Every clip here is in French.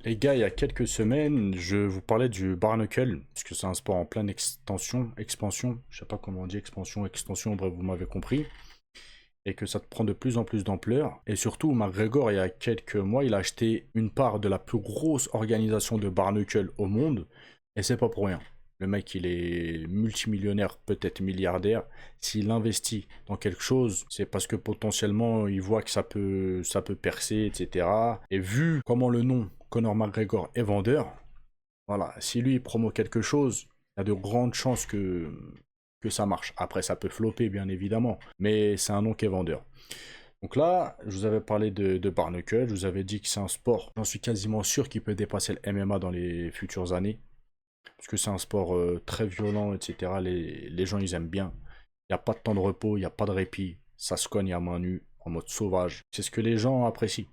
Les gars, il y a quelques semaines, je vous parlais du bar knuckle, parce que c'est un sport en pleine expansion, je sais pas comment on dit expansion, extension, bref, vous m'avez compris, et que ça te prend de plus en plus d'ampleur. Et surtout, McGregor, il y a quelques mois, il a acheté une part de la plus grosse organisation de bar knuckle au monde, et c'est pas pour rien. Le mec, il est multimillionnaire, peut-être milliardaire. S'il investit dans quelque chose, c'est parce que potentiellement, il voit que ça peut percer, etc. Et vu comment le nom Conor McGregor est vendeur, voilà, si lui il promeut quelque chose, il y a de grandes chances que ça marche. Après, ça peut flopper, bien évidemment, mais c'est un nom qui est vendeur. Donc là, je vous avais parlé de bare knuckle, je vous avais dit que c'est un sport, j'en suis quasiment sûr qu'il peut dépasser le MMA dans les futures années, parce que c'est un sport très violent, etc. Les gens, ils aiment bien. Il n'y a pas de temps de repos, il n'y a pas de répit, ça se cogne à main nue, en mode sauvage. C'est ce que les gens apprécient.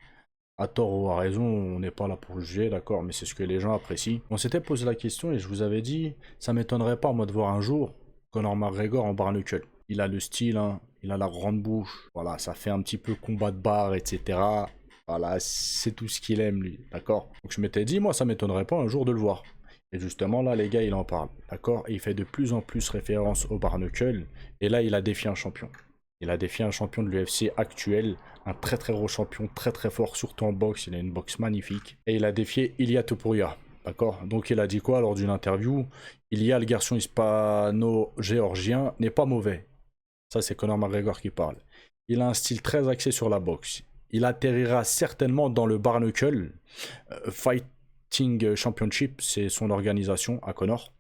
À tort ou à raison, on n'est pas là pour juger, d'accord, mais c'est ce que les gens apprécient. On s'était posé la question et je vous avais dit, ça m'étonnerait pas, moi, de voir un jour Conor McGregor en bare knuckle. Il a le style, hein, il a la grande bouche, voilà, ça fait un petit peu combat de bar, etc. Voilà, c'est tout ce qu'il aime, lui, d'accord. Donc je m'étais dit, moi, ça m'étonnerait pas un jour de le voir. Et justement, là, les gars, il en parle, d'accord. Et il fait de plus en plus référence au bare knuckle. Et là, il a défié un champion. Il a défié un champion de l'UFC actuel, un très très gros champion, très très fort, surtout en boxe, il a une boxe magnifique. Et il a défié Ilia Topuria, d'accord. Donc il a dit quoi lors d'une interview? Ilia, le garçon hispano-géorgien, n'est pas mauvais. Ça, c'est Conor McGregor qui parle. Il a un style très axé sur la boxe. Il atterrira certainement dans le bare knuckle. Fighting Championship, c'est son organisation à Conor.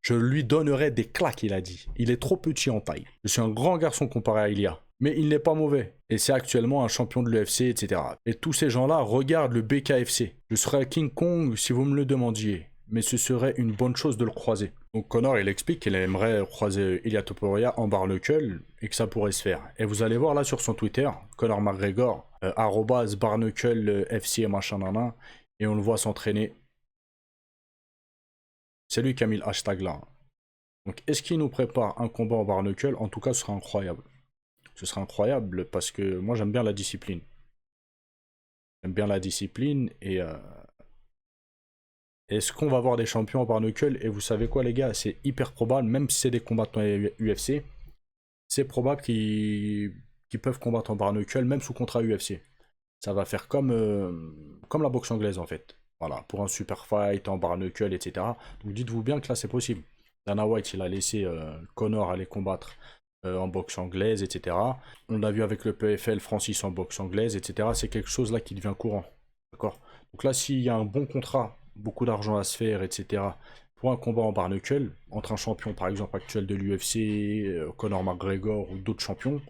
Je lui donnerai des claques, il a dit. Il est trop petit en taille. Je suis un grand garçon comparé à Ilia. Mais il n'est pas mauvais. Et c'est actuellement un champion de l'UFC, etc. Et tous ces gens-là regardent le BKFC. Je serais King Kong si vous me le demandiez. Mais ce serait une bonne chose de le croiser. Donc Conor, il explique qu'il aimerait croiser Ilia Topuria en bare knuckle et que ça pourrait se faire. Et vous allez voir là sur son Twitter, Conor McGregor, @bare knuckle FC machin nana, et on le voit s'entraîner. C'est lui qui a mis le hashtag là. Donc, est-ce qu'il nous prépare un combat en bare knuckle? En tout cas, ce sera incroyable. Ce sera incroyable parce que moi, j'aime bien la discipline. J'aime bien la discipline et est-ce qu'on va avoir des champions en bare knuckle? Et vous savez quoi, les gars? C'est hyper probable, même si c'est des combattants UFC, c'est probable qu'ils peuvent combattre en bare knuckle, même sous contrat UFC. Ça va faire comme la boxe anglaise, en fait. Voilà, pour un super fight en bare knuckle, etc. Donc, dites-vous bien que là, c'est possible. Dana White, il a laissé Conor aller combattre en boxe anglaise, etc. On l'a vu avec le PFL Francis en boxe anglaise, etc. C'est quelque chose là qui devient courant. D'accord. Donc là, s'il y a un bon contrat, beaucoup d'argent à se faire, etc., pour un combat en bare knuckle, entre un champion par exemple actuel de l'UFC, Conor McGregor ou d'autres champions,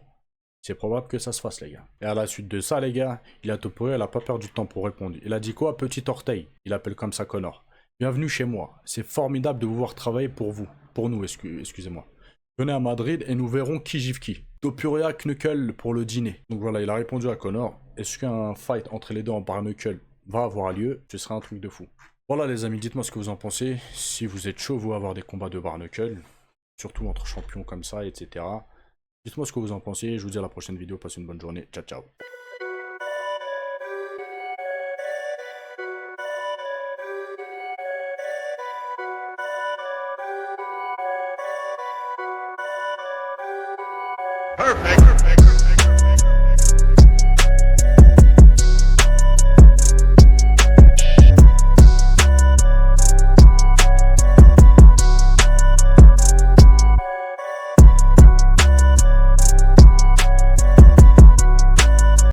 c'est probable que ça se fasse, les gars. Et à la suite de ça, les gars, il a topé, elle a pas perdu de temps pour répondre. Il a dit quoi? Petit orteil. Il appelle comme ça Conor. Bienvenue chez moi. C'est formidable de vous voir travailler pour vous. Pour nous, excusez-moi. Venez à Madrid et nous verrons qui gifle qui. Topuria Knuckle pour le dîner. Donc voilà, il a répondu à Conor. Est-ce qu'un fight entre les deux en bare knuckle va avoir lieu? Ce serait un truc de fou. Voilà les amis, dites-moi ce que vous en pensez. Si vous êtes chaud, vous, avoir des combats de bare knuckle, surtout entre champions comme ça, etc. Dites-moi ce que vous en pensez. Je vous dis à la prochaine vidéo. Passez une bonne journée. Ciao, ciao. Perfect.